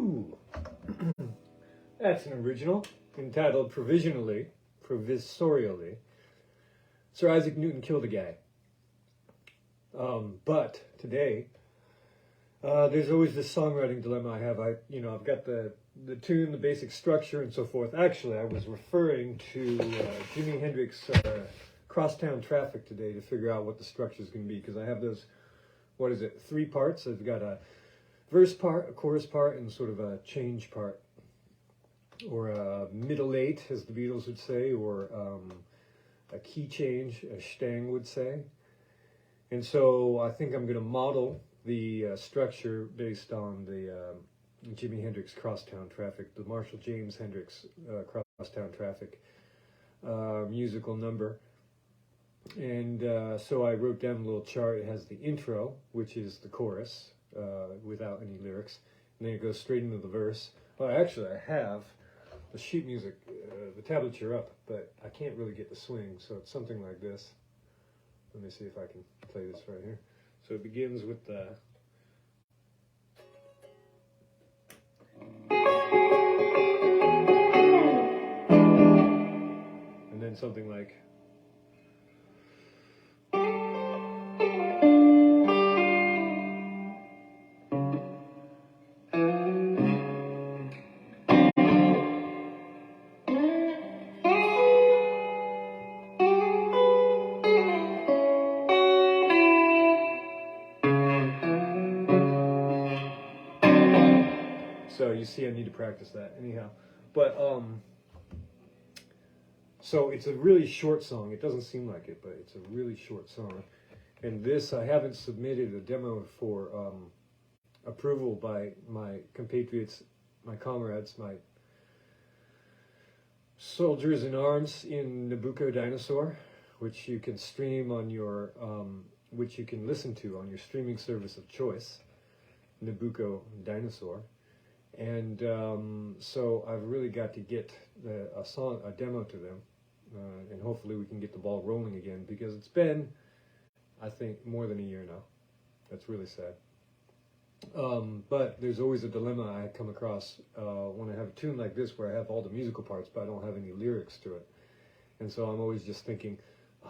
Woo! That's an original entitled Provisorially. Sir Isaac Newton killed a guy. But today, there's always this songwriting dilemma I have. I've got the tune, the basic structure, and so forth. Actually, I was referring to Jimi Hendrix' Crosstown Traffic today to figure out what the structure is going to be, because I have those, 3 parts. I've got a verse part, a chorus part, and sort of a change part, or a middle eight, as the Beatles would say, or a key change, as Stang would say. And so I think I'm going to model the structure based on the Jimi Hendrix Crosstown Traffic, the Marshall James Hendrix Crosstown Traffic musical number. And so I wrote down a little chart. It has the intro, which is the chorus, without any lyrics, and then it goes straight into the verse. Well, actually, I have the sheet music, the tablature up, but I can't really get the swing, so it's something like this. Let me see if I can play this right here. So it begins with the... and then something like... So you see, I need to practice that anyhow. But so it's a really short song. It doesn't seem like it, but it's a really short song. And this, I haven't submitted a demo for approval by my compatriots, my comrades, my soldiers in arms in Nabucco Dinosaur, which you can stream on your, which you can listen to on your streaming service of choice, Nabucco Dinosaur. And so I've really got to get a demo to them, and hopefully we can get the ball rolling again, because it's been, I think, more than a year now. That's really sad. But there's always a dilemma I come across when I have a tune like this, where I have all the musical parts, but I don't have any lyrics to it. And so I'm always just thinking,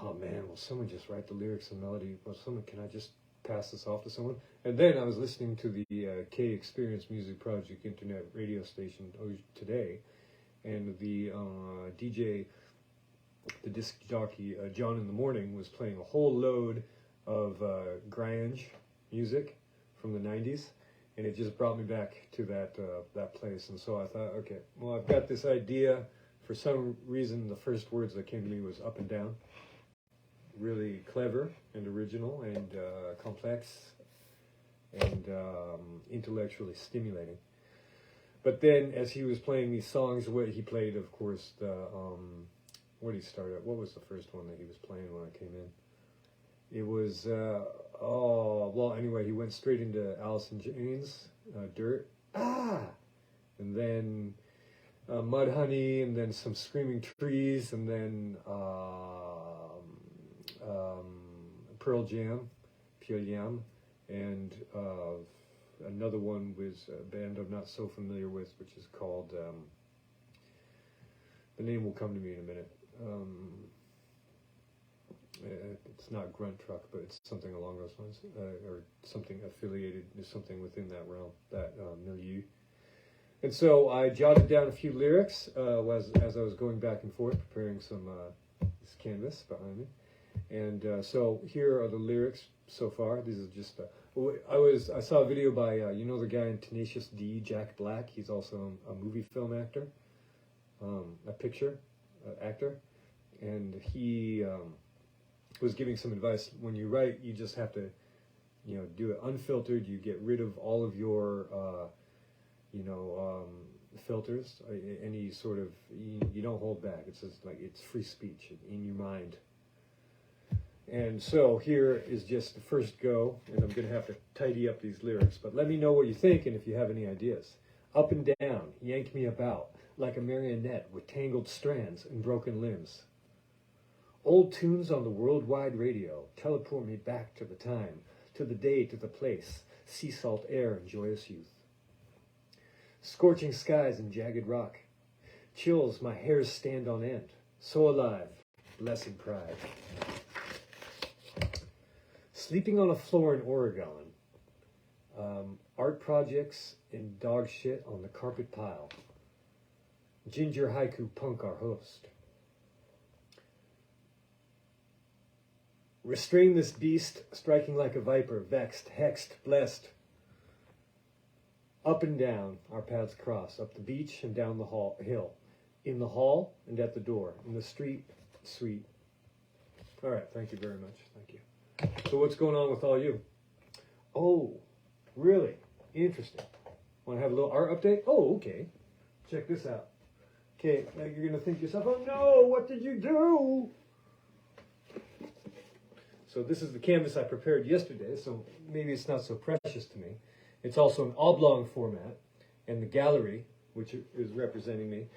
oh man, will someone just write the lyrics and melody? Can I just pass this off to someone? And then I was listening to the K Experience Music Project internet radio station today, and the DJ, the disc jockey John in the Morning, was playing a whole load of grunge music from the 90s, and it just brought me back to that place. And so I thought, okay, well, I've got this idea. For some reason, the first words that came to me was up and down. Really clever and original and complex and intellectually stimulating. But then, as he was playing these songs, he played, of course, the what did he start at? What was the first one that he was playing when I came in? It was anyway, he went straight into Alice in Chains, Dirt, and then Mudhoney, and then some Screaming Trees, and then Pearl Jam, and another one was a band I'm not so familiar with, which is called, the name will come to me in a minute. It's not Grunt Truck, but it's something along those lines, or something affiliated, something within that realm, that milieu. And so I jotted down a few lyrics as I was going back and forth, preparing some this canvas behind me. And so here are the lyrics so far. This is just I saw a video by the guy in Tenacious D, Jack Black. He's also a movie film actor, a picture actor, and he was giving some advice. When you write, you just have to do it unfiltered. You get rid of all of your filters, any sort of, you don't hold back. It's just like, it's free speech in your mind. And so here is just the first go, and I'm going to have to tidy up these lyrics, but let me know what you think and if you have any ideas. Up and down, yank me about, like a marionette with tangled strands and broken limbs. Old tunes on the worldwide radio teleport me back to the time, to the day, to the place, sea salt air and joyous youth. Scorching skies and jagged rock. Chills, my hairs stand on end. So alive, blessed pride. Sleeping on a floor in Oregon. Art projects and dog shit on the carpet pile. Ginger haiku punk our host. Restrain this beast, striking like a viper, vexed, hexed, blessed. Up and down our paths cross, up the beach and down the hill. In the hall and at the door. In the street, sweet. All right, thank you very much. Thank you. So what's going on with all you? Oh, really? Interesting. Want to have a little art update? Oh, okay. Check this out. Okay, now you're going to think to yourself, oh no, what did you do? So this is the canvas I prepared yesterday, so maybe it's not so precious to me. It's also an oblong format, and the gallery, which is representing me,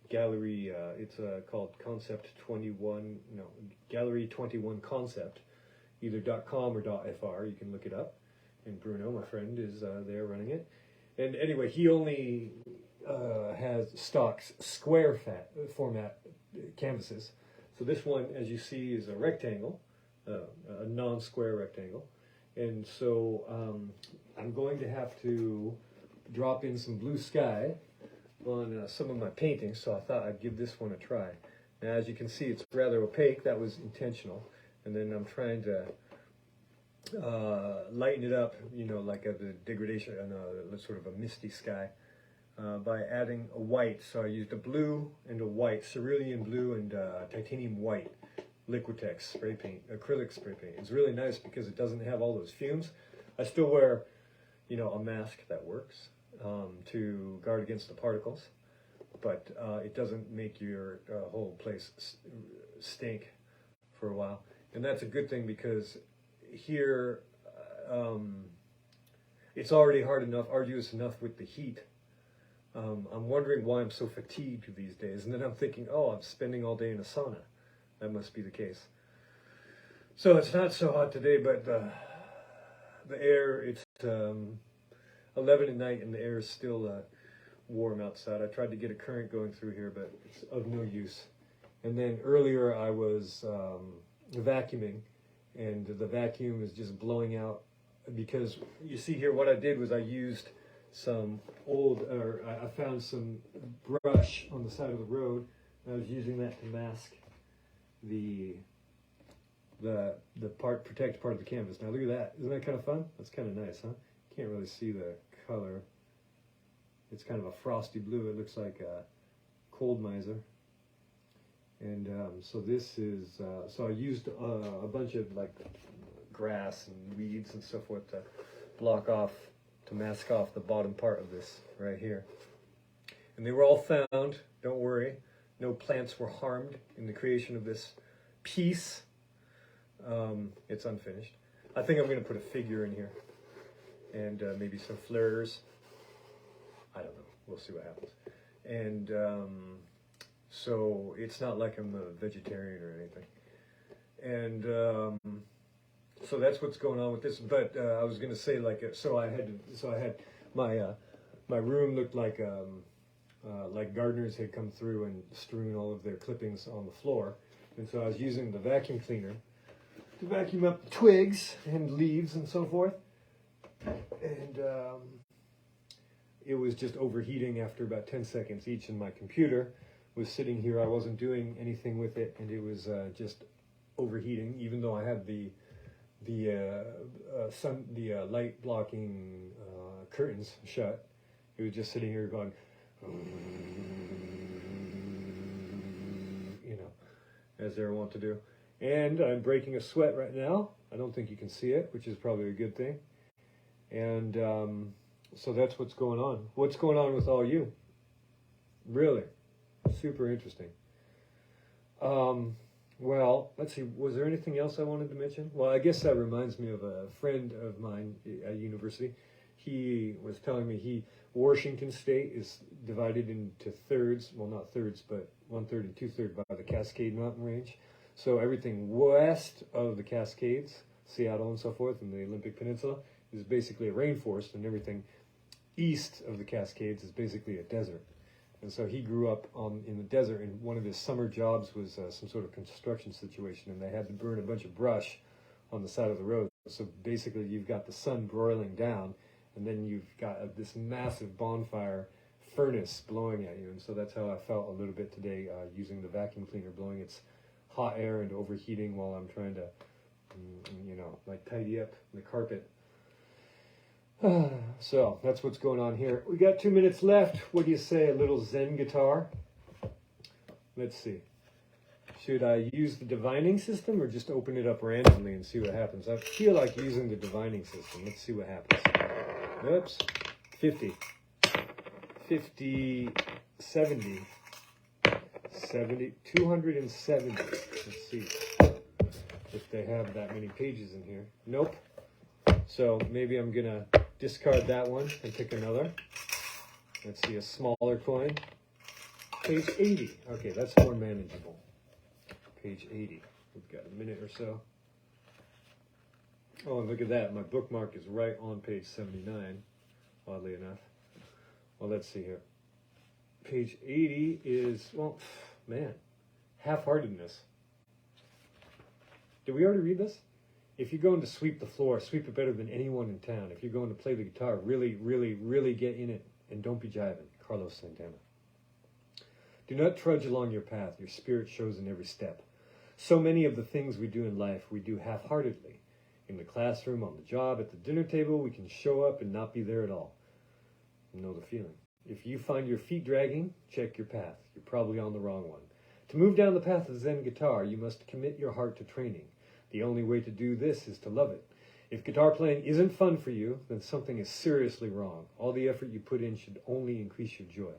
gallery, it's called Concept 21, no, Gallery 21 Concept, either .com or .fr, you can look it up. And Bruno, my friend, is there running it. And anyway, he only has stock square format canvases. So this one, as you see, is a rectangle, a non-square rectangle. And so I'm going to have to drop in some blue sky on some of my paintings, so I thought I'd give this one a try. Now, as you can see, it's rather opaque. That was intentional. And then I'm trying to lighten it up, you know, like the degradation and sort of a misty sky by adding a white. So I used a blue and a white, cerulean blue and titanium white Liquitex spray paint, acrylic spray paint. It's really nice because it doesn't have all those fumes. I still wear, you know, a mask that works to guard against the particles, but it doesn't make your whole place stink for a while. And that's a good thing because here it's already hard enough, arduous enough with the heat. I'm wondering why I'm so fatigued these days. And then I'm thinking, oh, I'm spending all day in a sauna. That must be the case. So it's not so hot today, but the air, it's 11 at night and the air is still warm outside. I tried to get a current going through here, but it's of no use. And then earlier I was vacuuming, and the vacuum is just blowing out because you see here what I did was I used some I found some brush on the side of the road, and I was using that to mask the protect part of the canvas. Now look at that. Isn't that kind of fun? That's kind of nice, huh? Can't really see the color. It's kind of a frosty blue. It looks like a cold miser. And so this is, so I used a bunch of like grass and weeds and so forth to block off, to mask off the bottom part of this right here. And they were all found, don't worry. No plants were harmed in the creation of this piece. It's unfinished. I think I'm going to put a figure in here and maybe some flares. I don't know. We'll see what happens. And so it's not like I'm a vegetarian or anything. And so that's what's going on with this. But I was going to say, like, so I had my room looked like gardeners had come through and strewn all of their clippings on the floor. And so I was using the vacuum cleaner to vacuum up the twigs and leaves and so forth. And it was just overheating after about 10 seconds each, and my computer was sitting here. I wasn't doing anything with it, and it was just overheating, even though I had the light blocking curtains shut. It was just sitting here going, you know, as they're wont to do. And I'm breaking a sweat right now. I don't think you can see it, which is probably a good thing. And so that's what's going on. What's going on with all you? Really? Super interesting. Well, let's see. Was there anything else I wanted to mention? Well, I guess that reminds me of a friend of mine at university. He was telling me Washington State is divided into thirds. Well, not thirds, but 1/3 and 2/3 by the Cascade Mountain Range. So everything west of the Cascades, Seattle and so forth, and the Olympic Peninsula, is basically a rainforest, and everything east of the Cascades is basically a desert. And so he grew up in the desert, and one of his summer jobs was some sort of construction situation, and they had to burn a bunch of brush on the side of the road. So basically you've got the sun broiling down, and then you've got this massive bonfire furnace blowing at you. And so that's how I felt a little bit today, using the vacuum cleaner, blowing its hot air and overheating while I'm trying to, like tidy up the carpet. So that's what's going on here. We got 2 minutes left. What do you say, a little Zen guitar? Let's see. Should I use the divining system or just open it up randomly and see what happens? I feel like using the divining system. Let's see what happens. Oops. 50. 50, 70. 70, 270. Let's see if they have that many pages in here. Nope. So maybe I'm going to discard that one and pick another. Let's see, a smaller coin. Page 80. Okay, that's more manageable. Page 80. We've got a minute or so. Oh, and look at that. My bookmark is right on page 79, oddly enough. Well, let's see here. Page 80 is, well, man, Halfheartedness. Did we already read this? If you're going to sweep the floor, sweep it better than anyone in town. If you're going to play the guitar, really, really, really get in it, and don't be jiving. Carlos Santana. Do not trudge along your path. Your spirit shows in every step. So many of the things we do in life, we do half-heartedly. In the classroom, on the job, at the dinner table, we can show up and not be there at all. You know the feeling. If you find your feet dragging, check your path. You're probably on the wrong one. To move down the path of Zen guitar, you must commit your heart to training. The only way to do this is to love it. If guitar playing isn't fun for you, then something is seriously wrong. All the effort you put in should only increase your joy.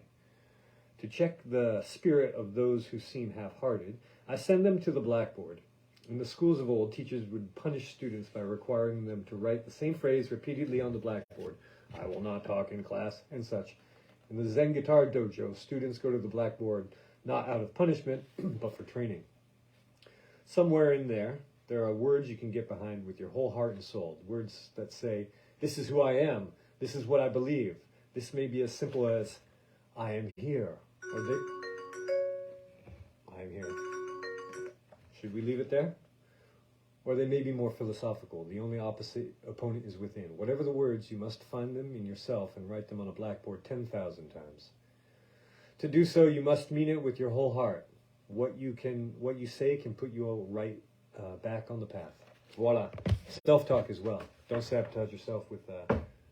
To check the spirit of those who seem half-hearted, I send them to the blackboard. In the schools of old, teachers would punish students by requiring them to write the same phrase repeatedly on the blackboard. I will not talk in class, and such. In the Zen guitar dojo, students go to the blackboard not out of punishment, but for training. Somewhere in there are words you can get behind with your whole heart and soul. Words that say, this is who I am. This is what I believe. This may be as simple as, I am here. Or I am here. Should we leave it there? Or they may be more philosophical. The only opposite opponent is within. Whatever the words, you must find them in yourself and write them on a blackboard 10,000 times. To do so, you must mean it with your whole heart. What you say can put you right back on the path. Voila. Self-talk as well. Don't sabotage yourself with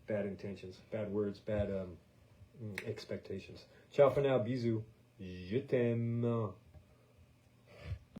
bad intentions, bad words, bad expectations. Ciao for now. Bisous. Je t'aime.